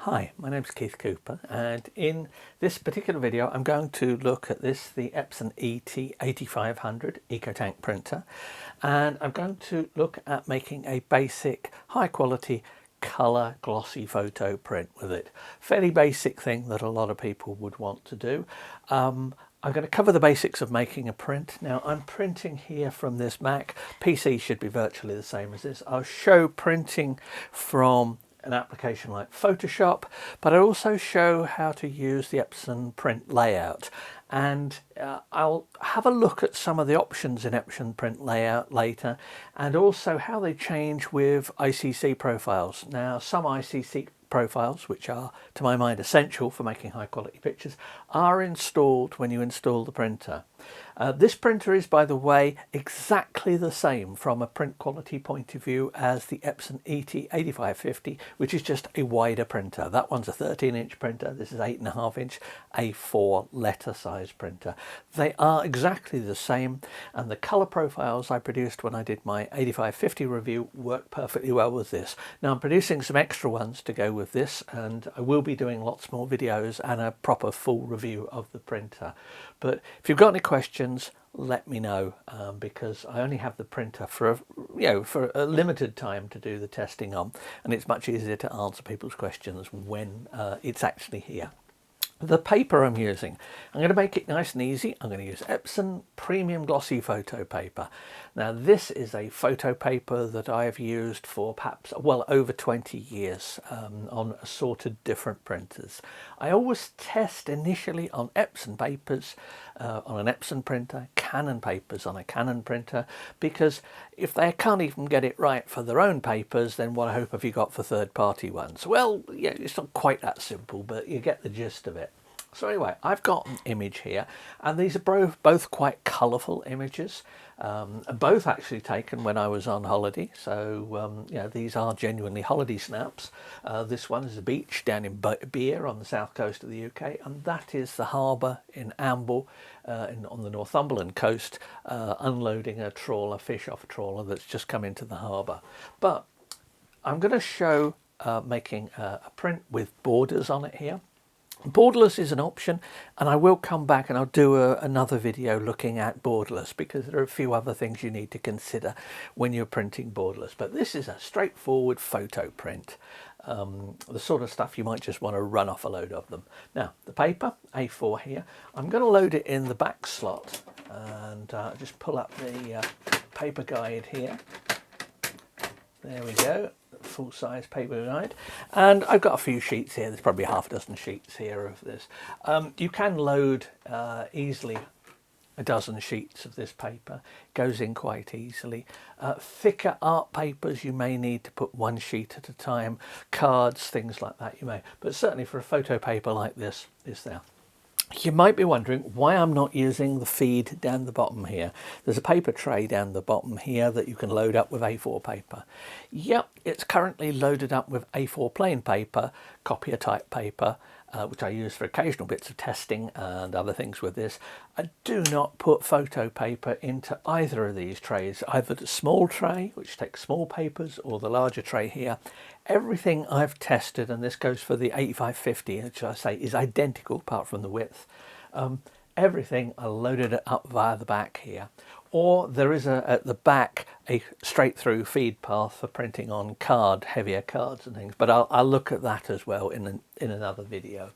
Hi, my name's Keith Cooper, and in this particular video I'm going to look at the Epson ET-8500 Ecotank printer, and I'm going to look at making a basic high quality colour glossy photo print with it. Fairly basic thing that a lot of people would want to do. I'm going to cover the basics of making a print. Now I'm printing here from this Mac. PC should be virtually the same as this. I'll show printing from an application like Photoshop, but I also show how to use the Epson print layout, and I'll have a look at some of the options in Epson print layout later, and also how they change with ICC profiles. Now some ICC profiles, which are to my mind essential for making high quality pictures, are installed when you install the printer. This printer is, by the way, exactly the same from a print quality point of view as the Epson ET-8550, which is just a wider printer. That one's a 13-inch printer. This is 8.5-inch A4 letter size printer. They are exactly the same, and the color profiles I produced when I did my 8550 review work perfectly well with this. Now I'm producing some extra ones to go with this, and I will be doing lots more videos and a proper full review of the printer. But if you've got any questions, let me know, because I only have the printer for a limited time to do the testing on, and it's much easier to answer people's questions when it's actually here. The paper I'm using, I'm going to make it nice and easy. I'm going to use Epson Premium Glossy Photo Paper. Now this is a photo paper that I've used for perhaps, well, over 20 years on assorted different printers. I always test initially on Epson papers, on an Epson printer, Canon papers on a Canon printer, because if they can't even get it right for their own papers, then what hope have you got for third-party ones? Well, yeah, it's not quite that simple, but you get the gist of it. So anyway, I've got an image here, and these are both quite colourful images, both actually taken when I was on holiday. So these are genuinely holiday snaps. This one is a beach down in Beer on the south coast of the UK, and that is the harbour in Amble on the Northumberland coast, unloading a trawler, fish off a trawler that's just come into the harbour. But I'm going to show making a print with borders on it here. Borderless is an option, and I will come back and I'll do another video looking at borderless, because there are a few other things you need to consider when you're printing borderless. But this is a straightforward photo print, the sort of stuff you might just want to run off a load of them. Now the paper, A4 here, I'm going to load it in the back slot, and just pull up the paper guide here. There we go, full-size paper guide, and I've got a few sheets here. There's probably half a dozen sheets here of this. You can load easily a dozen sheets of this paper. It goes in quite easily. Thicker art papers, you may need to put one sheet at a time. Cards, things like that, you may, but certainly for a photo paper like this is there. You might be wondering why I'm not using the feed down the bottom here. There's a paper tray down the bottom here that you can load up with A4 paper. Yep, it's currently loaded up with A4 plain paper, copier type paper, which I use for occasional bits of testing and other things with this. I do not put photo paper into either of these trays, either the small tray, which takes small papers, or the larger tray here. Everything I've tested, and this goes for the 8550, which I say is identical apart from the width, everything I loaded it up via the back here. Or there is at the back a straight through feed path for printing on heavier cards and things, but I'll look at that as well in another video.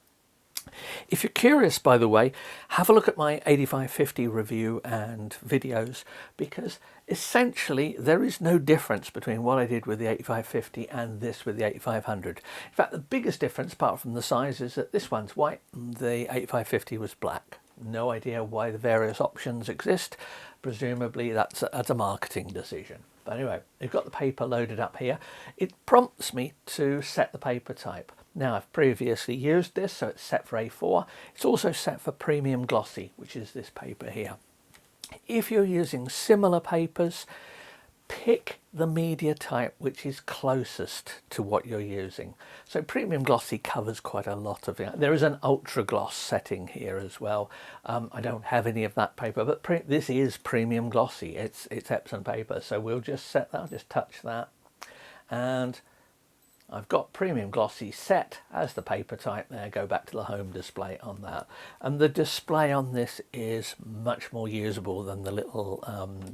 If you're curious, by the way, have a look at my 8550 review and videos, because essentially there is no difference between what I did with the 8550 and this with the 8500. In fact, the biggest difference, apart from the size, is that this one's white and the 8550 was black. No idea why the various options exist. Presumably that's a marketing decision. But anyway, you've got the paper loaded up here. It prompts me to set the paper type. Now, I've previously used this, so it's set for A4. It's also set for Premium Glossy, which is this paper here. If you're using similar papers, pick the media type which is closest to what you're using. So Premium Glossy covers quite a lot of it. There is an ultra gloss setting here as well. I don't have any of that paper, but this is Premium Glossy. It's Epson paper, so we'll just set that, just touch that, and I've got premium glossy set as the paper type there. Go back to the home display on that. And the display on this is much more usable than the little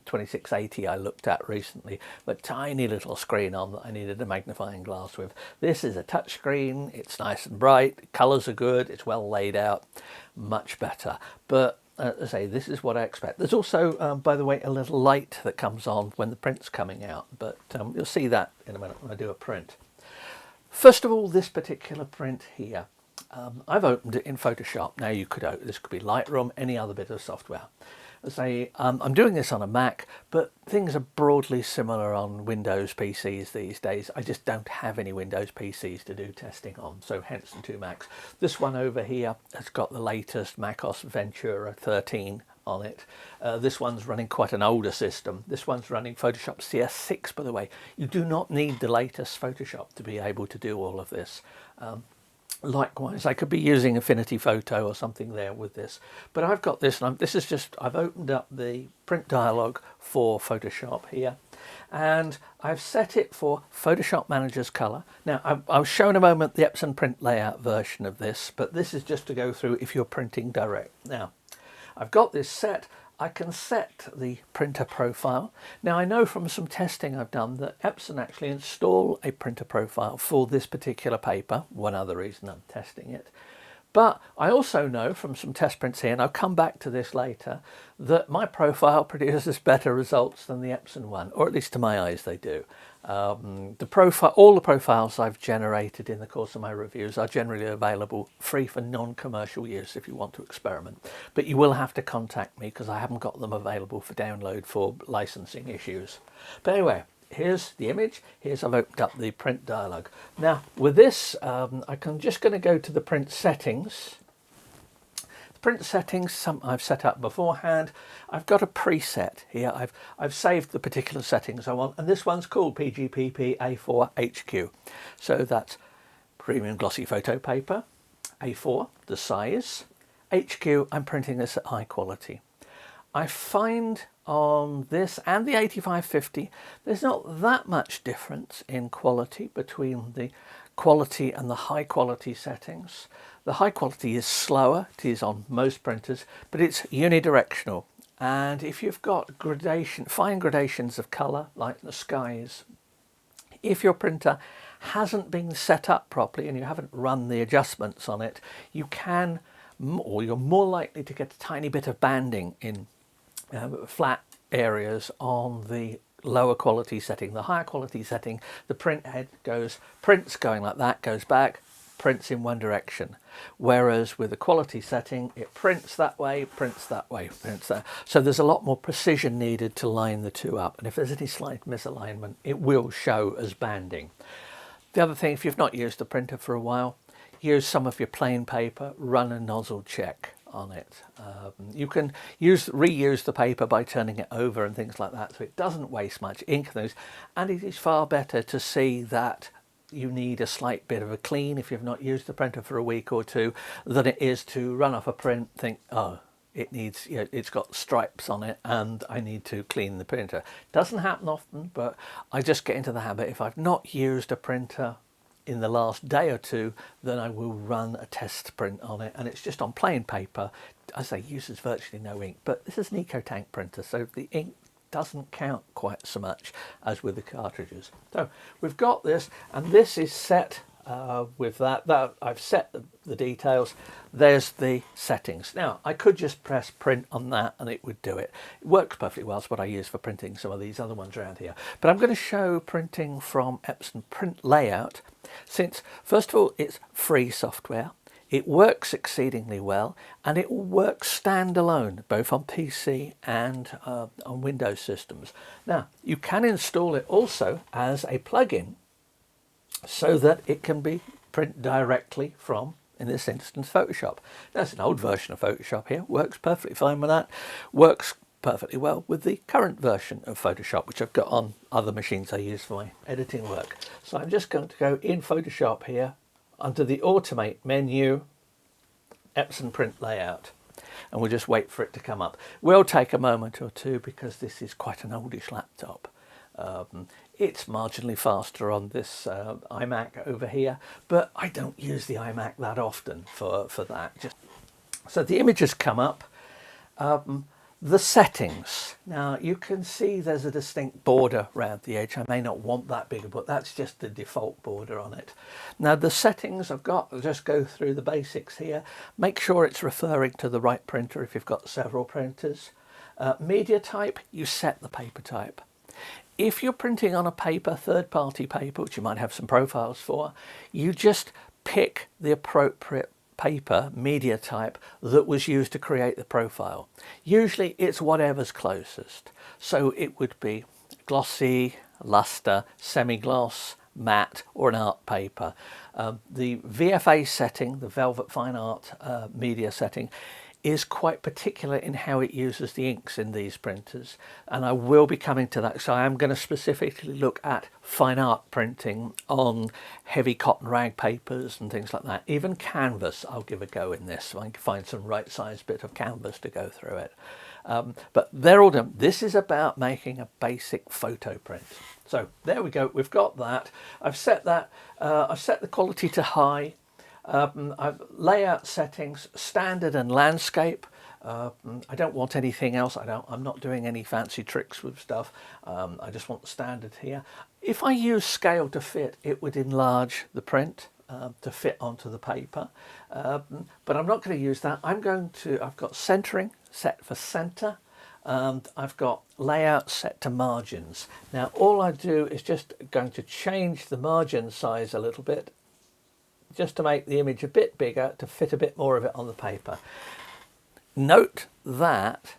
2680 I looked at recently. But tiny little screen on that I needed a magnifying glass with. This is a touch screen. It's nice and bright. Colours are good. It's well laid out. Much better. But as I say, this is what I expect. There's also, by the way, a little light that comes on when the print's coming out. But you'll see that in a minute when I do a print. First of all, this particular print here, I've opened it in Photoshop. Now you could open this, could be Lightroom, any other bit of software. As I'm doing this on a Mac, but things are broadly similar on Windows PCs these days. I just don't have any Windows PCs to do testing on, so hence the two Macs. This one over here has got the latest macOS Ventura 13 on it. This one's running quite an older system. This one's running Photoshop CS6, by the way. You do not need the latest Photoshop to be able to do all of this. Likewise, I could be using Affinity Photo or something there with this, but I've got this, and I've opened up the print dialog for Photoshop here, and I've set it for Photoshop Manager's color. Now, I'll show in a moment the Epson print layout version of this, but this is just to go through if you're printing direct. Now, I've got this set. I can set the printer profile. Now, I know from some testing I've done that Epson actually install a printer profile for this particular paper. One other reason I'm testing it. But I also know from some test prints here, and I'll come back to this later, that my profile produces better results than the Epson one, or at least to my eyes they do. All the profiles I've generated in the course of my reviews are generally available free for non-commercial use if you want to experiment. But you will have to contact me because I haven't got them available for download for licensing issues. But anyway, here's the image. I've opened up the print dialog. Now with this, I'm just going to go to the print settings. Print settings, I've set up beforehand. I've got a preset here. I've saved the particular settings I want, and this one's called PGPP A4 HQ. So that's premium glossy photo paper, A4, the size, HQ, I'm printing this at high quality. I find on this and the 8550, there's not that much difference in quality between the quality and the high quality settings. The high quality is slower, it is on most printers, but it's unidirectional. And if you've got fine gradations of colour, like the skies, if your printer hasn't been set up properly and you haven't run the adjustments on it, you can, or you're more likely to get a tiny bit of banding in flat areas on the lower quality setting. The higher quality setting, the print head prints going like that, goes back, prints in one direction. Whereas with the quality setting, it prints that way, prints that way, prints that. So there's a lot more precision needed to line the two up. And if there's any slight misalignment, it will show as banding. The other thing, if you've not used the printer for a while, use some of your plain paper, run a nozzle check on it. You can reuse the paper by turning it over and things like that, so it doesn't waste much ink. And it is far better to see that you need a slight bit of a clean if you've not used the printer for a week or two than it is to run off a print, think, oh, it needs, it's got stripes on it and I need to clean the printer. Doesn't happen often, but I just get into the habit. If I've not used a printer in the last day or two, then I will run a test print on it, and it's just on plain paper. As I say, uses virtually no ink, but this is an Ecotank printer, so the ink doesn't count quite so much as with the cartridges. So we've got this, and this is set with that I've set the details. There's the settings. Now I could just press print on that and it would do it. It works perfectly well. It's what I use for printing some of these other ones around here. But I'm going to show printing from Epson Print Layout, since first of all it's free software. It works exceedingly well, and it will work standalone, both on PC and on Windows systems. Now, you can install it also as a plugin so that it can be print directly from, in this instance, Photoshop. That's an old version of Photoshop here, works perfectly fine with that, works perfectly well with the current version of Photoshop, which I've got on other machines I use for my editing work. So I'm just going to go in Photoshop here, under the Automate menu, Epson Print Layout, and we'll just wait for it to come up. Will take a moment or two because this is quite an oldish laptop. It's marginally faster on this iMac over here, but I don't use the iMac that often for that. So the images come up. The settings. Now you can see there's a distinct border around the edge. I may not want that bigger, but that's just the default border on it. Now the settings I've got, I'll just go through the basics here. Make sure it's referring to the right printer if you've got several printers. Media type, you set the paper type. If you're printing on a paper, third-party paper, which you might have some profiles for, you just pick the appropriate paper media type that was used to create the profile. Usually it's whatever's closest. So it would be glossy, luster, semi-gloss, matte, or an art paper. The VFA setting, the Velvet Fine Art media setting, is quite particular in how it uses the inks in these printers, and I will be coming to that. So I am going to specifically look at fine art printing on heavy cotton rag papers and things like that. Even canvas I'll give a go in this, so I can find some right size bit of canvas to go through it. But they're all done. This is about making a basic photo print. So there we go, we've got that. I've set that, I've set the quality to high. I've layout settings, standard and landscape. I don't want anything else. I'm not doing any fancy tricks with stuff. I just want the standard here. If I use scale to fit, it would enlarge the print to fit onto the paper. But I'm not going to use that. I've got centering set for center. I've got layout set to margins. Now all I do is just going to change the margin size a little bit, just to make the image a bit bigger, to fit a bit more of it on the paper. Note that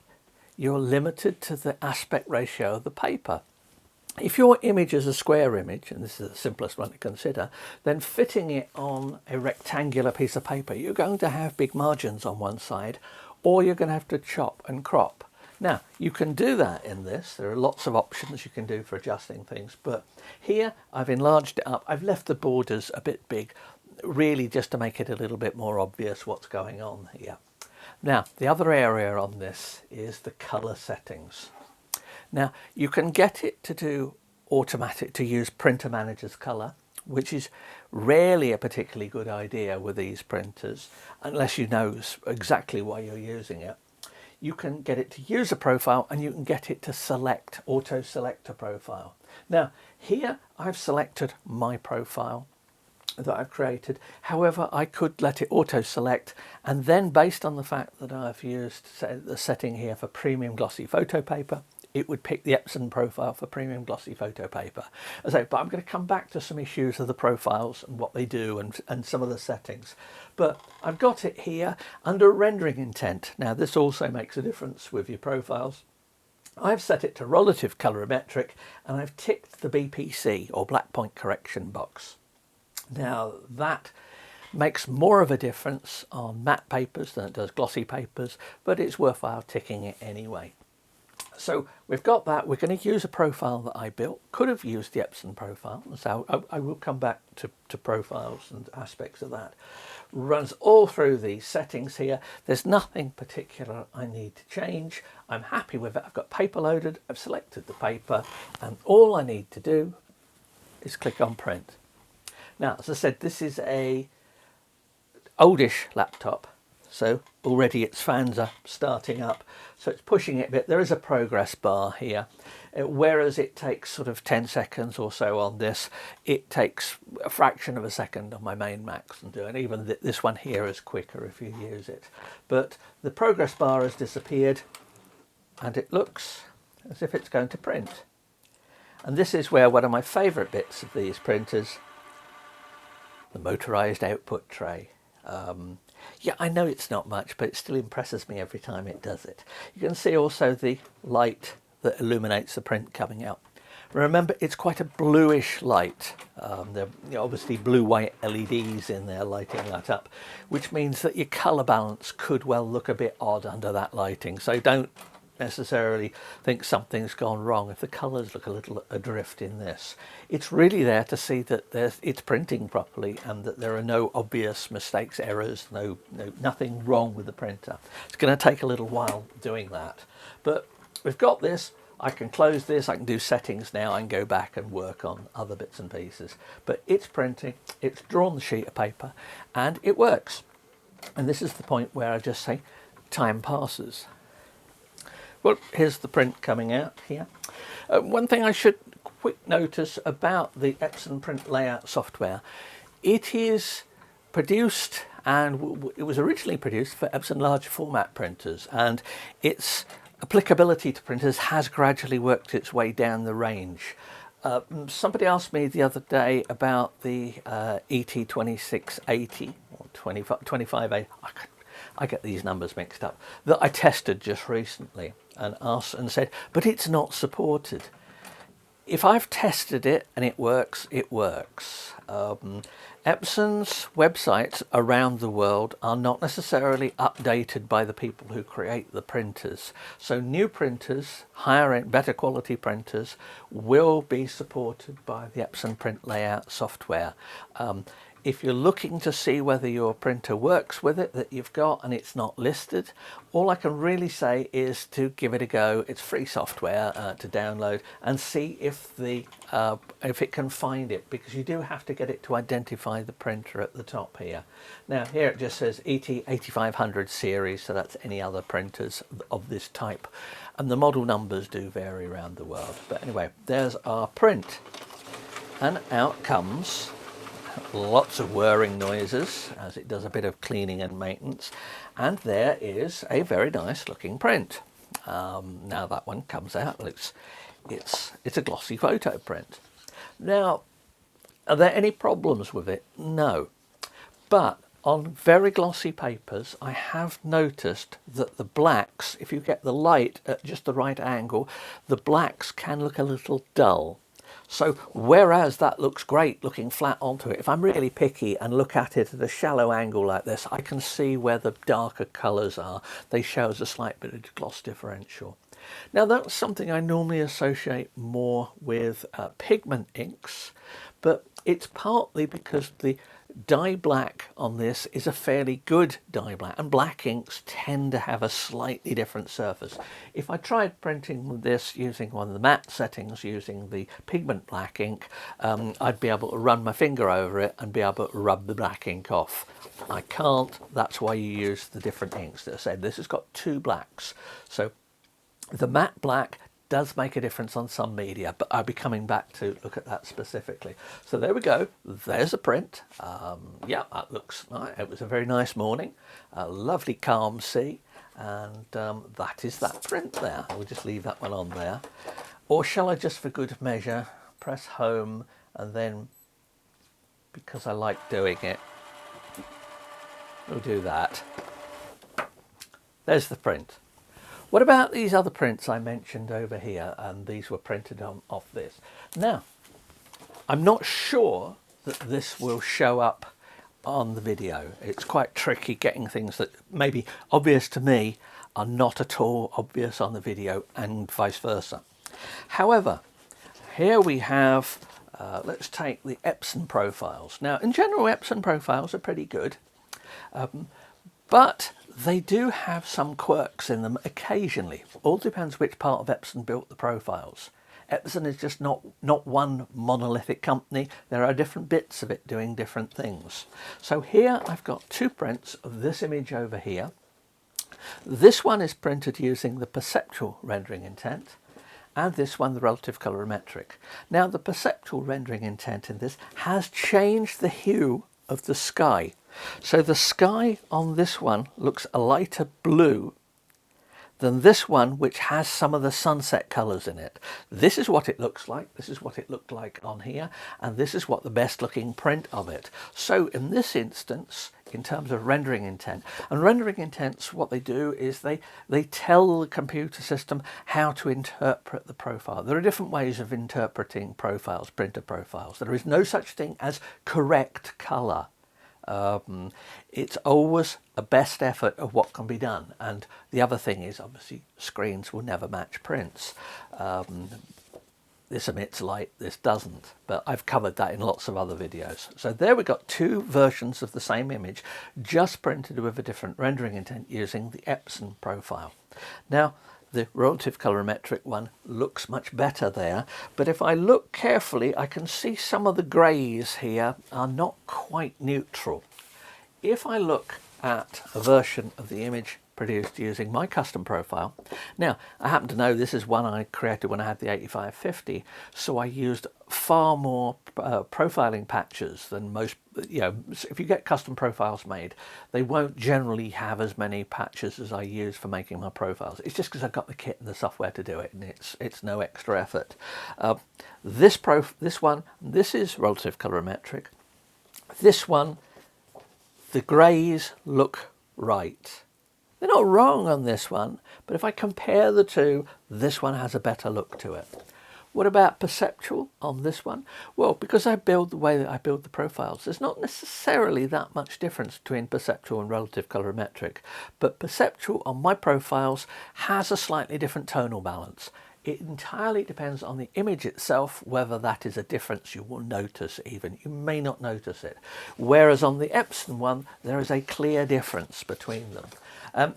you're limited to the aspect ratio of the paper. If your image is a square image, and this is the simplest one to consider, then fitting it on a rectangular piece of paper, you're going to have big margins on one side, or you're going to have to chop and crop. Now, you can do that in this. There are lots of options you can do for adjusting things, but here I've enlarged it up. I've left the borders a bit big, really just to make it a little bit more obvious what's going on here. Now, the other area on this is the color settings. Now, you can get it to do automatic, to use Printer Manager's color, which is rarely a particularly good idea with these printers, unless you know exactly why you're using it. You can get it to use a profile, and you can get it to select, auto-select a profile. Now, here I've selected my profile that I've created. However, I could let it auto-select, and then based on the fact that I've used the setting here for premium glossy photo paper, it would pick the Epson profile for premium glossy photo paper. But I'm going to come back to some issues of the profiles and what they do and some of the settings. But I've got it here under rendering intent. Now this also makes a difference with your profiles. I've set it to relative colorimetric, and I've ticked the BPC or black point correction box. Now that makes more of a difference on matte papers than it does glossy papers, but it's worthwhile ticking it anyway. So we've got that. We're going to use a profile that I built. Could have used the Epson profile, so I will come back to profiles and aspects of that. Runs all through these settings here. There's nothing particular I need to change. I'm happy with it. I've got paper loaded. I've selected the paper, and all I need to do is click on print. Now, as I said, this is a oldish laptop, so already its fans are starting up, so it's pushing it a bit. There is a progress bar here, whereas it takes sort of 10 seconds or so on this, it takes a fraction of a second on my main Macs, and even this one here is quicker if you use it. But the progress bar has disappeared, and it looks as if it's going to print. And this is where one of my favourite bits of these printers, the motorised output tray. Yeah, I know it's not much, but it still impresses me every time it does it. You can see also the light that illuminates the print coming out. Remember, it's quite a bluish light. There are obviously blue-white LEDs in there lighting that up, which means that your colour balance could well look a bit odd under that lighting. So don't necessarily think something's gone wrong if the colours look a little adrift in this. It's really there to see that it's printing properly and that there are no obvious mistakes, errors, nothing wrong with the printer. It's going to take a little while doing that, but we've got this. I can close this, I can do settings now, I can go back and work on other bits and pieces. But it's printing, it's drawn the sheet of paper, and it works. And this is the point where I just say, time passes. Well, here's the print coming out here. One thing I should quick notice about the Epson print layout software, it is produced, and it was originally produced for Epson large format printers, and its applicability to printers has gradually worked its way down the range. Somebody asked me the other day about the ET-8600 or 25A. I get these numbers mixed up, that I tested just recently and asked and said, but it's not supported. If I've tested it and it works, it works. Epson's websites around the world are not necessarily updated by the people who create the printers. So new printers, higher end, better quality printers, will be supported by the Epson print layout software. If you're looking to see whether your printer works with it that you've got and it's not listed, all I can really say is to give it a go. It's free software to download, and see if it can find it, because you do have to get it to identify the printer at the top here. Now here it just says ET-8500 series, so that's any other printers of this type, and the model numbers do vary around the world. But anyway, there's our print, and out comes lots of whirring noises as it does a bit of cleaning and maintenance, and there is a very nice looking print. Now that one comes out, it's a glossy photo print. Now, are there any problems with it? No, but on very glossy papers I have noticed that the blacks, if you get the light at just the right angle, the blacks can look a little dull. So whereas that looks great looking flat onto it, if I'm really picky and look at it at a shallow angle like this, I can see where the darker colours are. They show us a slight bit of gloss differential. Now that's something I normally associate more with pigment inks, but it's partly because the dye black on this is a fairly good dye black, and black inks tend to have a slightly different surface. If I tried printing this using one of the matte settings using the pigment black ink, I'd be able to run my finger over it and be able to rub the black ink off. I can't. That's why you use the different inks. That I said, this has got two blacks, so the matte black does make a difference on some media, but I'll be coming back to look at that specifically. So there we go, there's a print. Yeah, that looks nice. It was a very nice morning, a lovely calm sea, and that is that print there. We'll just leave that one on there. Or shall I just for good measure press home, and then, because I like doing it, we'll do that. There's the print. What about these other prints I mentioned over here? And these were printed off this. Now, I'm not sure that this will show up on the video. It's quite tricky getting things that may be obvious to me are not at all obvious on the video, and vice versa. However, here we have, let's take the Epson profiles. Now, in general, Epson profiles are pretty good, but they do have some quirks in them occasionally. All depends which part of Epson built the profiles. Epson is just not one monolithic company. There are different bits of it doing different things. So here I've got two prints of this image over here. This one is printed using the perceptual rendering intent, and this one the relative colorimetric. Now the perceptual rendering intent in this has changed the hue of the sky. So the sky on this one looks a lighter blue than this one, which has some of the sunset colours in it. This is what it looks like. This is what it looked like on here, and this is what the best looking print of it. So in this instance, in terms of rendering intent, and rendering intents, what they do is they tell the computer system how to interpret the profile. There are different ways of interpreting profiles, printer profiles. There is no such thing as correct colour. It's always a best effort of what can be done, and the other thing is obviously screens will never match prints. This emits light, this doesn't, but I've covered that in lots of other videos. So there we've got two versions of the same image, just printed with a different rendering intent using the Epson profile. Now the relative colorimetric one looks much better there, but if I look carefully I can see some of the greys here are not quite neutral. If I look at a version of the image produced using my custom profile, now I happen to know this is one I created when I had the 8550, so I used far more profiling patches than most. If you get custom profiles made, they won't generally have as many patches as I use for making my profiles. It's just because I've got the kit and the software to do it, and it's no extra effort. This is relative colorimetric. This one, the greys look right. They're not wrong on this one, but if I compare the two, this one has a better look to it. What about perceptual on this one? Well, because I build the way that I build the profiles, there's not necessarily that much difference between perceptual and relative colorimetric, but perceptual on my profiles has a slightly different tonal balance. It entirely depends on the image itself, whether that is a difference you will notice even. You may not notice it. Whereas on the Epson one, there is a clear difference between them.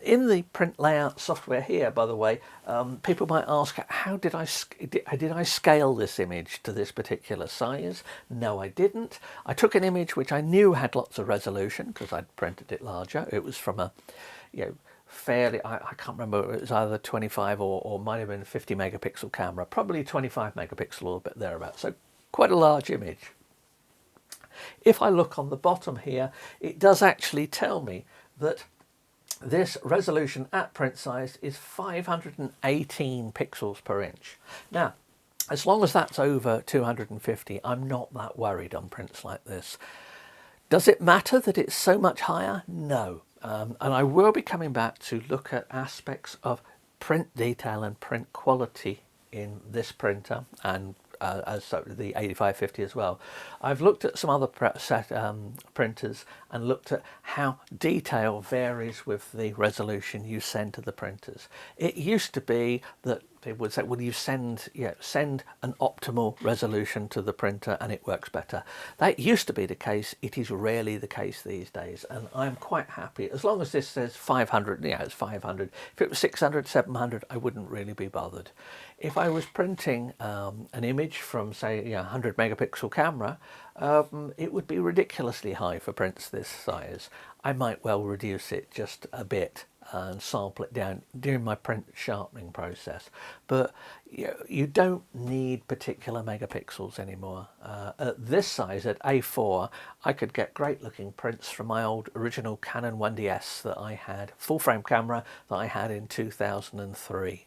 In the print layout software here, by the way, people might ask, how did I scale this image to this particular size? No, I didn't. I took an image which I knew had lots of resolution because I'd printed it larger. It was from a, fairly, I can't remember, it was either 25 or might have been a 50 megapixel camera, probably 25 megapixel or a bit thereabouts. So quite a large image. If I look on the bottom here, it does actually tell me that this resolution at print size is 518 pixels per inch. Now, as long as that's over 250, I'm not that worried on prints like this. Does it matter that it's so much higher? No. And I will be coming back to look at aspects of print detail and print quality in this printer and so the 8550 as well. I've looked at some other printers and looked at how detail varies with the resolution you send to the printers. It used to be that people would say, well, you send an optimal resolution to the printer and it works better. That used to be the case. It is rarely the case these days, and I'm quite happy as long as this says 500. It's 500. If it was 600, 700, I wouldn't really be bothered. If I was printing an image from, say, 100 megapixel camera, it would be ridiculously high for prints this size. I might well reduce it just a bit and sample it down during my print sharpening process, but you don't need particular megapixels anymore. At this size, at A4, I could get great looking prints from my old original Canon 1DS that I had, full frame camera that I had in 2003.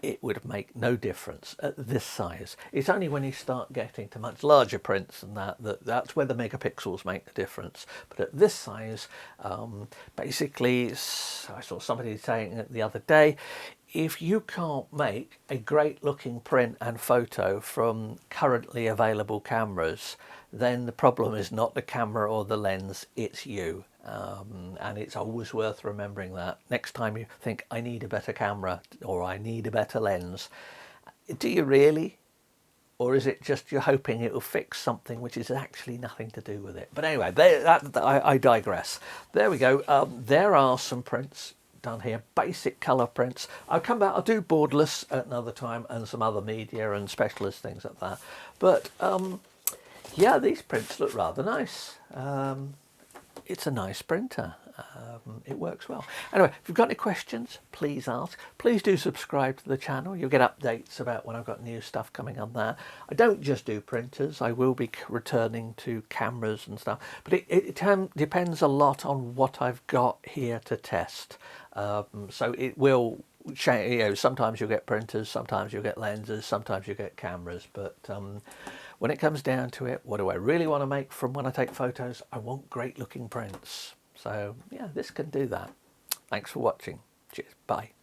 It would make no difference at this size. It's only when you start getting to much larger prints than that's where the megapixels make the difference. But at this size, basically, I saw somebody saying it the other day, if you can't make a great looking print and photo from currently available cameras, then the problem is not the camera or the lens, it's you. And it's always worth remembering that. Next time you think, I need a better camera or I need a better lens, do you really? Or is it just you're hoping it will fix something which is actually nothing to do with it? But anyway, I digress. There we go. There are some prints done here, basic colour prints. I'll come back, I'll do borderless at another time and some other media and specialist things like that. But yeah, these prints look rather nice. It's a nice printer. It works well. Anyway, if you've got any questions, please ask. Please do subscribe to the channel. You'll get updates about when I've got new stuff coming on there. I don't just do printers. I will be returning to cameras and stuff. But it depends a lot on what I've got here to test. So it will change. Sometimes you'll get printers, sometimes you'll get lenses, sometimes you'll get cameras. But when it comes down to it, what do I really want to make from when I take photos? I want great looking prints. So yeah, this can do that. Thanks for watching. Cheers. Bye.